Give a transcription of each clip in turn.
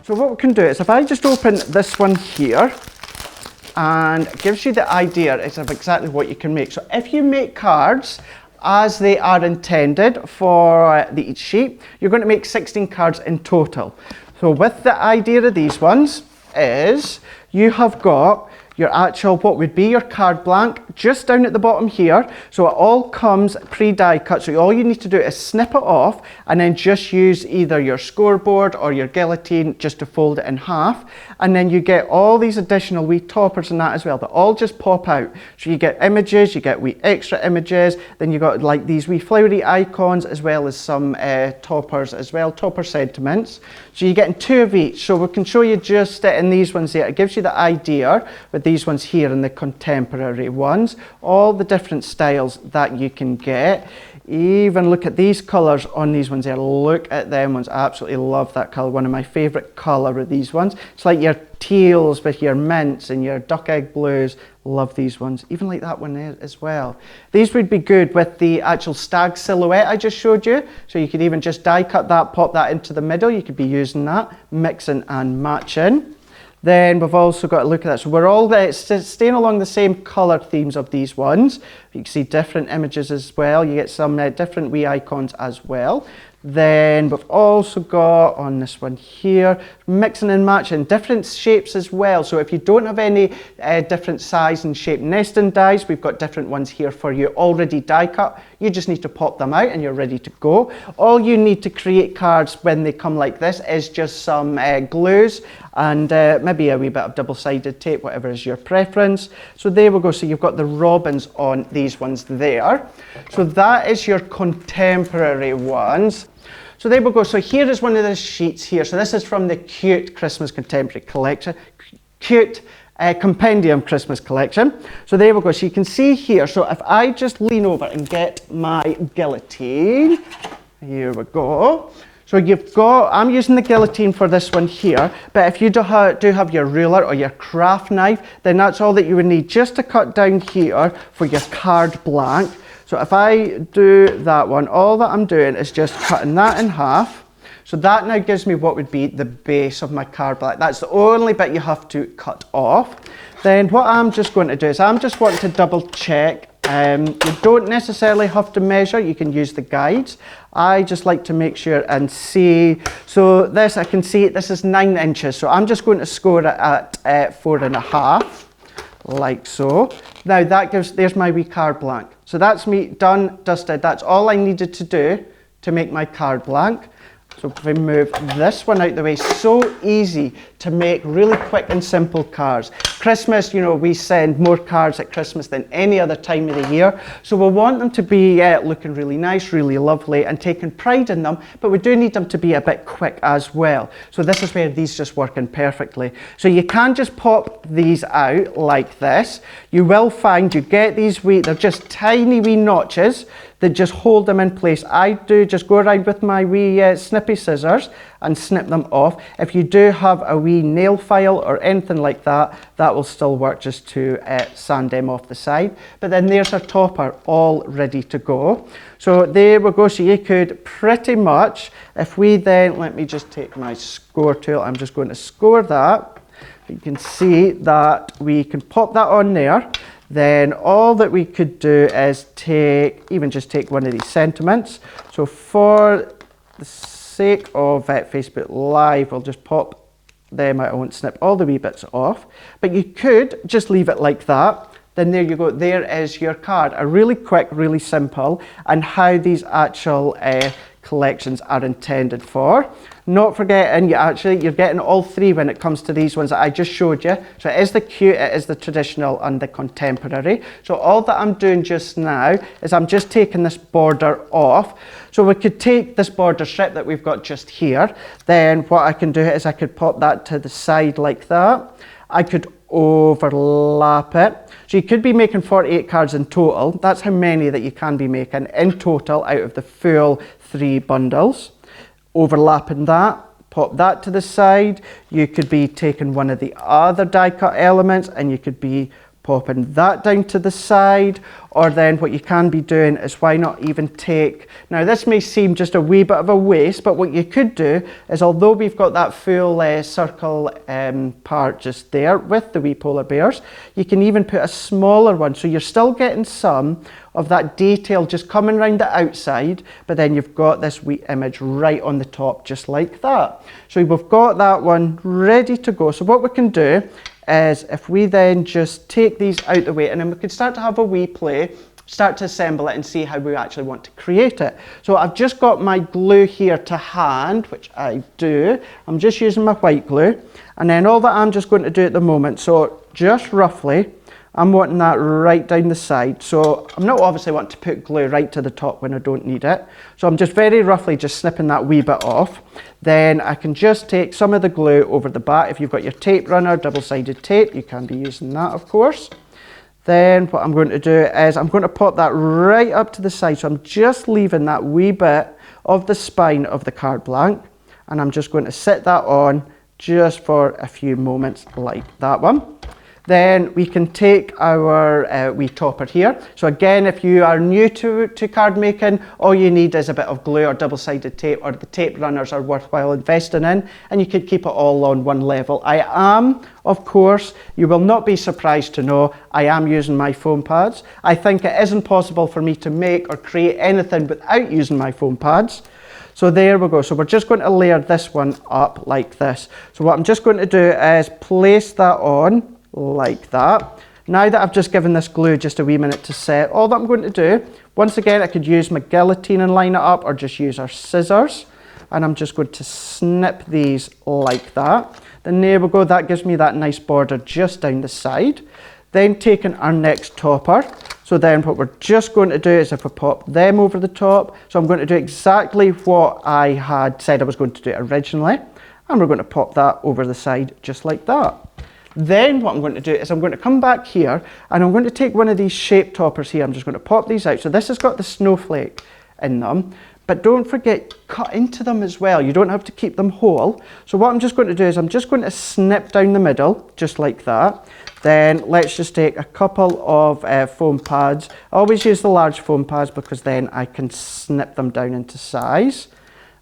So what we can do is if I just open this one here, and it gives you the idea of exactly what you can make. So if you make cards as they are intended for each sheet, you're going to make 16 cards in total. So with the idea of these ones is you have got your actual, what would be your card blank, just down at the bottom here. So it all comes pre-die cut. So all you need to do is snip it off and then just use either your scoreboard or your guillotine just to fold it in half. And then you get all these additional wee toppers and that as well that all just pop out. So you get images, you get wee extra images, then you got like these wee flowery icons as well as some toppers as well, topper sentiments. So you're getting 2 of each. So we can show you just in these ones here. It gives you the idea with these ones here and the contemporary ones, all the different styles that you can get. Even look at these colours on these ones there. Look at them ones. I absolutely love that colour. One of my favourite colour of these ones. It's like your teals with your mints and your duck egg blues. Love these ones. Even like that one there as well. These would be good with the actual stag silhouette I just showed you. So you could even just die cut that, pop that into the middle. You could be using that, mixing and matching. Then we've also got to look at that. So we're all staying along the same colour themes of these ones. You can see different images as well. You get some different wee icons as well. Then we've also got on this one here, mixing and matching different shapes as well. So if you don't have any different size and shape nesting dies, we've got different ones here for you already die cut. You just need to pop them out and you're ready to go. All you need to create cards when they come like this is just some glues and maybe a wee bit of double-sided tape, whatever is your preference. So there we go. So you've got the robins on these ones there. So that is your contemporary ones. So there we go. So here is one of the sheets here. So this is from the Cute Christmas Contemporary Collection. Cute Compendium Christmas Collection. So there we go. So you can see here. So if I just lean over and get my guillotine. Here we go. So you've got, I'm using the guillotine for this one here, but if you do have your ruler or your craft knife, then that's all that you would need just to cut down here for your card blank. So if I do that one, all that I'm doing is just cutting that in half. So that now gives me what would be the base of my card blank. That's the only bit you have to cut off. Then what I'm just going to do is I'm just wanting to double check. You don't necessarily have to measure, you can use the guides. I just like to make sure and see. So this, I can see this is 9 inches. So I'm just going to score it at 4.5, like so. Now that gives, there's my wee card blank. So that's me done, dusted. That's all I needed to do to make my card blank. So if we move this one out the way, so easy to make really quick and simple cards. Christmas, you know, we send more cards at Christmas than any other time of the year. So we want them to be looking really nice, really lovely and taking pride in them, but we do need them to be a bit quick as well. So this is where these just working perfectly. So you can just pop these out like this. You will find you get these wee, they're just tiny wee notches that just hold them in place. I do just go around with my wee snippy scissors and snip them off. If you do have a wee nail file or anything like that, that will still work just to sand them off the side. But then there's our topper all ready to go. So there we go. So you could pretty much, if we then, let me just take my score tool, I'm just going to score that. You can see that we can pop that on there. Then all that we could do is even just take one of these sentiments. So for the sake of Facebook Live, I'll just pop them out. I won't snip all the wee bits off, but you could just leave it like that. Then there you go, there is your card. A really quick, really simple, and how these actual collections are intended for. Not forgetting, you're getting all three when it comes to these ones that I just showed you. So it is the cute, it is the traditional and the contemporary. So all that I'm doing just now is I'm just taking this border off. So we could take this border strip that we've got just here. Then what I can do is I could pop that to the side like that. I could overlap it. So you could be making 48 cards in total. That's how many that you can be making in total out of the full 3 bundles. Overlapping that, pop that to the side. You could be taking one of the other die cut elements and you could be popping that down to the side, or then what you can be doing is why not even take, now this may seem just a wee bit of a waste, but what you could do is, although we've got that full circle part just there with the wee polar bears, you can even put a smaller one, so you're still getting some of that detail just coming around the outside, but then you've got this wee image right on the top just like that. So we've got that one ready to go. So what we can do is, if we then just take these out the way, and then we can start to have a wee play, start to assemble it and see how we actually want to create it. So I've just got my glue here to hand, which I do. I'm just using my white glue, and then all that I'm just going to do at the moment, so just roughly, I'm wanting that right down the side. So I'm not obviously wanting to put glue right to the top when I don't need it. So I'm just very roughly just snipping that wee bit off. Then I can just take some of the glue over the back. If you've got your tape runner, double-sided tape, you can be using that, of course. Then what I'm going to do is I'm going to pop that right up to the side. So I'm just leaving that wee bit of the spine of the card blank, and I'm just going to sit that on just for a few moments like that one. Then we can take our wee topper here. So again, if you are new to card making, all you need is a bit of glue or double-sided tape, or the tape runners are worthwhile investing in, and you could keep it all on one level. I am, of course, you will not be surprised to know, I am using my foam pads. I think it isn't possible for me to make or create anything without using my foam pads. So there we go. So we're just going to layer this one up like this. So what I'm just going to do is place that on like that. Now that I've just given this glue just a wee minute to set, all that I'm going to do, once again, I could use my guillotine and line it up, or just use our scissors, and I'm just going to snip these like that. Then there we go, that gives me that nice border just down the side. Then taking our next topper, so then what we're just going to do is, if I pop them over the top, so I'm going to do exactly what I had said I was going to do originally, and we're going to pop that over the side just like that. Then what I'm going to do is I'm going to come back here, and I'm going to take one of these shape toppers here. I'm just going to pop these out. So this has got the snowflake in them, but don't forget, cut into them as well. You don't have to keep them whole. So what I'm just going to do is I'm just going to snip down the middle, just like that. Then let's just take a couple of foam pads. I always use the large foam pads because then I can snip them down into size.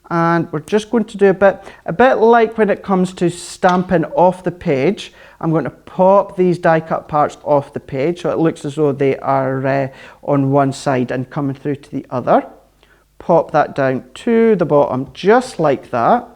And we're just going to do a bit like when it comes to stamping off the page. I'm going to pop these die cut parts off the page so it looks as though they are on one side and coming through to the other. Pop that down to the bottom just like that.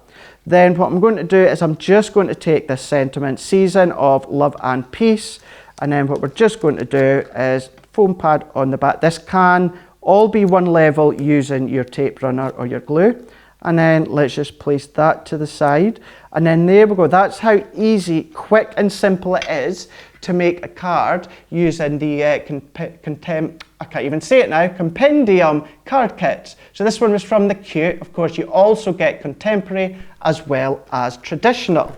Then what I'm going to do is I'm just going to take this sentiment, season of love and peace, and then what we're just going to do is foam pad on the back. This can all be one level using your tape runner or your glue. And then let's just place that to the side. And then there we go. That's how easy, quick and simple it is to make a card using the I can't even say it now, compendium card kits. So this one was from the Cute. Of course, you also get contemporary as well as traditional.